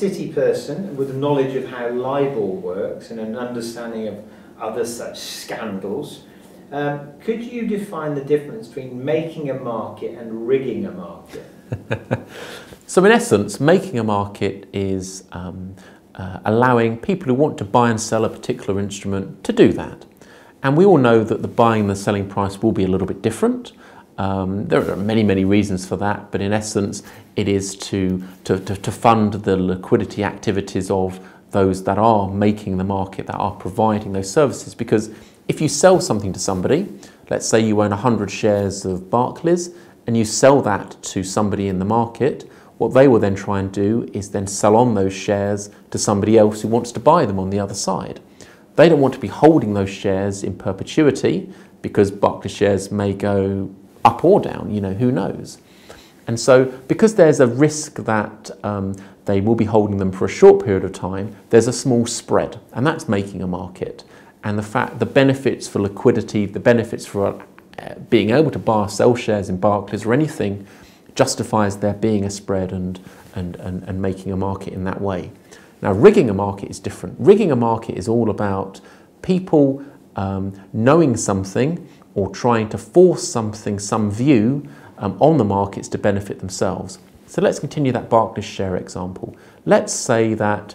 city person with a knowledge of how Libor works and an understanding of other such scandals, could you define the difference between making a market and rigging a market? So in essence, making a market is allowing people who want to buy and sell a particular instrument to do that. And we all know that the buying and the selling price will be a little bit different. There are many reasons for that, but in essence, it is to fund the liquidity activities of those that are making the market, that are providing those services. Because if you sell something to somebody, let's say you own 100 shares of Barclays, and you sell that to somebody in the market, what they will then try and do is then sell on those shares to somebody else who wants to buy them on the other side. They don't want to be holding those shares in perpetuity because Barclays shares may go up or down, you know, who knows. And so because there's a risk that they will be holding them for a short period of time, there's a small spread, and that's making a market. And the benefits for liquidity, the benefits for being able to buy or sell shares in Barclays or anything justifies there being a spread and making a market in that way. Now, rigging a market is different. Rigging a market is all about people knowing something or trying to force something, some view on the markets to benefit themselves. So let's continue that Barclays share example. Let's say that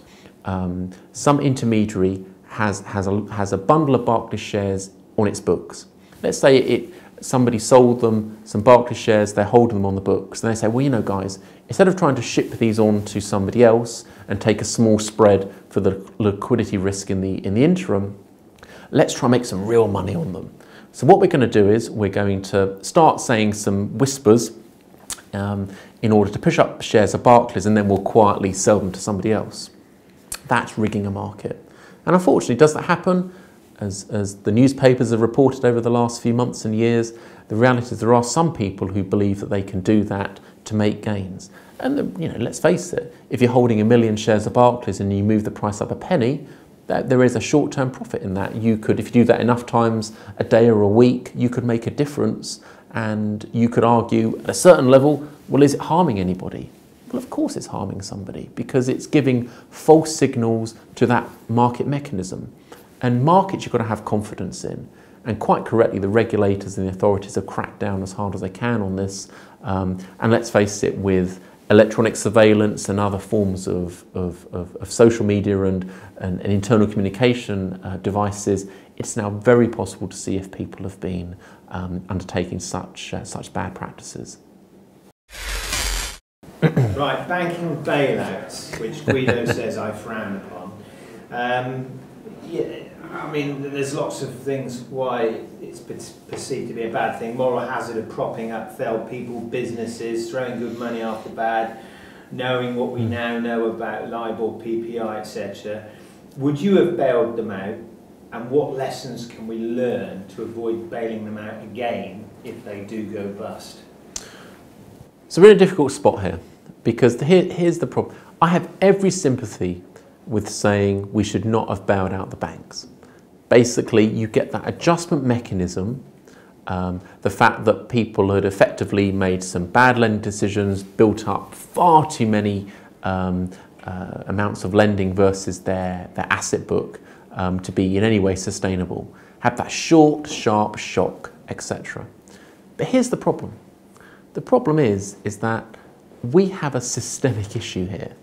some intermediary has a bundle of Barclays shares on its books. Let's say somebody sold them some Barclays shares, they're holding them on the books, and they say, well, you know, guys, instead of trying to ship these on to somebody else and take a small spread for the liquidity risk in the interim, let's try and make some real money on them. So what we're going to do is we're going to start saying some whispers in order to push up shares of Barclays, and then we'll quietly sell them to somebody else. That's rigging a market. And unfortunately, does that happen? As the newspapers have reported over the last few months and years, the reality is there are some people who believe that they can do that to make gains. And you know, let's face it, if you're holding 1 million shares of Barclays and you move the price up a penny, there is a short-term profit in that. You could, if you do that enough times a day or a week, you could make a difference, and you could argue at a certain level, well, is it harming anybody? Well, of course it's harming somebody, because it's giving false signals to that market mechanism. And markets you've got to have confidence in. And quite correctly, the regulators and the authorities have cracked down as hard as they can on this. And let's face it, with electronic surveillance and other forms of social media and internal communication devices, it's now very possible to see if people have been undertaking such bad practices. Right, banking bailouts, which Guido says I frown upon. Yeah, I mean, there's lots of things why it's perceived to be a bad thing. Moral hazard of propping up failed people, businesses, throwing good money after bad, knowing what we now know about Libor, PPI, etc. Would you have bailed them out? And what lessons can we learn to avoid bailing them out again if they do go bust? So we're in a difficult spot here, because here's the problem. I have every sympathy with saying we should not have bailed out the banks. Basically, you get that adjustment mechanism, the fact that people had effectively made some bad lending decisions, built up far too many amounts of lending versus their asset book to be in any way sustainable, had that short, sharp shock, etc. But here's the problem. The problem is that we have a systemic issue here.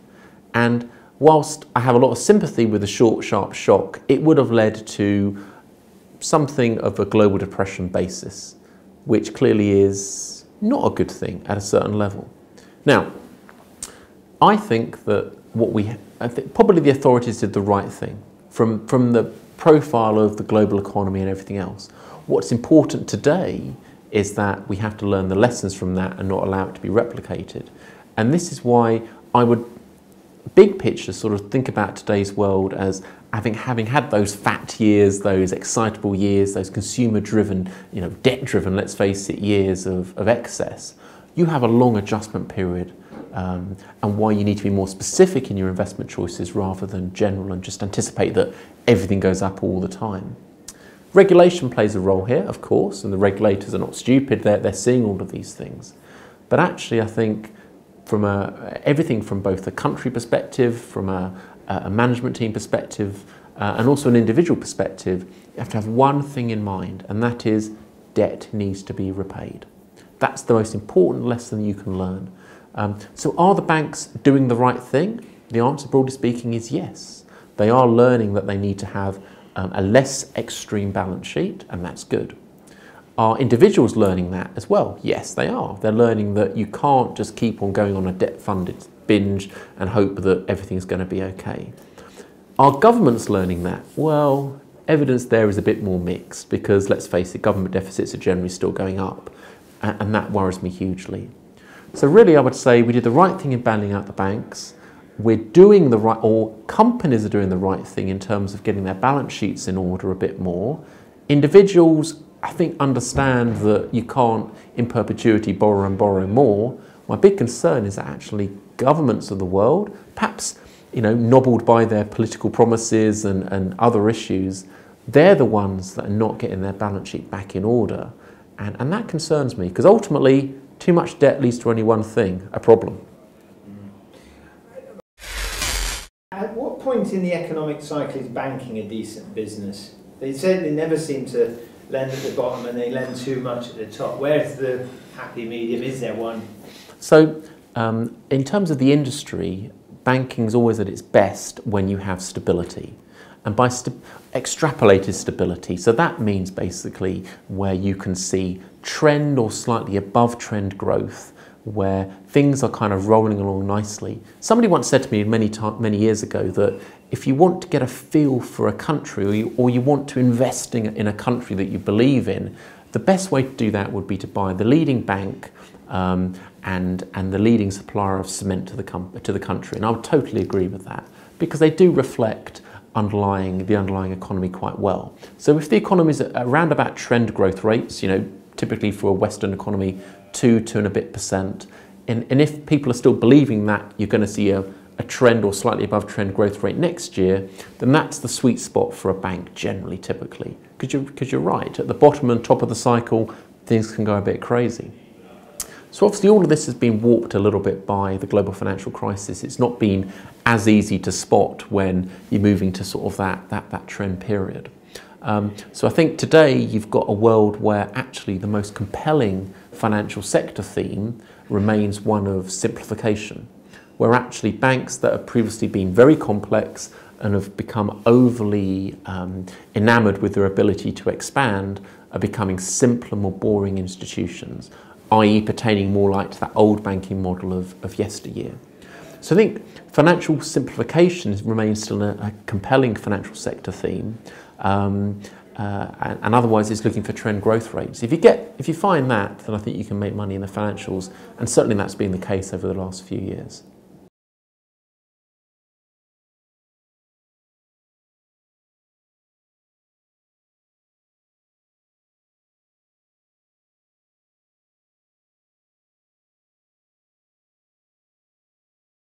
And whilst I have a lot of sympathy with the short, sharp shock, it would have led to something of a global depression basis, which clearly is not a good thing at a certain level. Now, I think that probably the authorities did the right thing from the profile of the global economy and everything else. What's important today is that we have to learn the lessons from that and not allow it to be replicated. And this is why I would, big picture, sort of think about today's world as having had those fat years, those excitable years, those consumer-driven, debt-driven, let's face it, years of excess. You have a long adjustment period, and why you need to be more specific in your investment choices rather than general and just anticipate that everything goes up all the time. Regulation plays a role here, of course, and the regulators are not stupid, they're seeing all of these things. But actually, I think everything from both a country perspective, from a management team perspective, and also an individual perspective, you have to have one thing in mind, and that is debt needs to be repaid. That's the most important lesson you can learn. So are the banks doing the right thing? The answer, broadly speaking, is yes. They are learning that they need to have a less extreme balance sheet, and that's good. Are individuals learning that as well? Yes, they are. They're learning that you can't just keep on going on a debt-funded binge and hope that everything's going to be okay. Are governments learning that? Well, evidence there is a bit more mixed because, let's face it, government deficits are generally still going up, and that worries me hugely. So really, I would say we did the right thing in bailing out the banks. We're doing the right, or companies are doing the right thing in terms of getting their balance sheets in order a bit more. Individuals, I think, understand that you can't in perpetuity borrow and borrow more. My big concern is that actually governments of the world, perhaps nobbled by their political promises and other issues, they're the ones that are not getting their balance sheet back in order. And that concerns me, because ultimately too much debt leads to only one thing, a problem. At what point in the economic cycle is banking a decent business? They certainly never seem to lend at the bottom and they lend too much at the top. Where's the happy medium? Is there one? So in terms of the industry, banking is always at its best when you have stability. And by extrapolated stability, so that means basically where you can see trend or slightly above trend growth, where things are kind of rolling along nicely. Somebody once said to me many years ago that if you want to get a feel for a country, or you want to invest in a country that you believe in, the best way to do that would be to buy the leading bank and the leading supplier of cement to the country. And I would totally agree with that, because they do reflect the underlying economy quite well. So if the economy is around about trend growth rates, typically for a Western economy, 2 and a bit %, and if people are still believing that you're going to see a trend or slightly above trend growth rate next year, then that's the sweet spot for a bank generally, typically. Because you're right, at the bottom and top of the cycle, things can go a bit crazy. So obviously all of this has been warped a little bit by the global financial crisis. It's not been as easy to spot when you're moving to sort of that trend period. So I think today you've got a world where actually the most compelling financial sector theme remains one of simplification, where actually banks that have previously been very complex and have become overly enamoured with their ability to expand are becoming simpler, more boring institutions, i.e. pertaining more like to that old banking model of yesteryear. So I think financial simplification remains still a compelling financial sector theme, and otherwise it's looking for trend growth rates. If you find that, then I think you can make money in the financials, and certainly that's been the case over the last few years.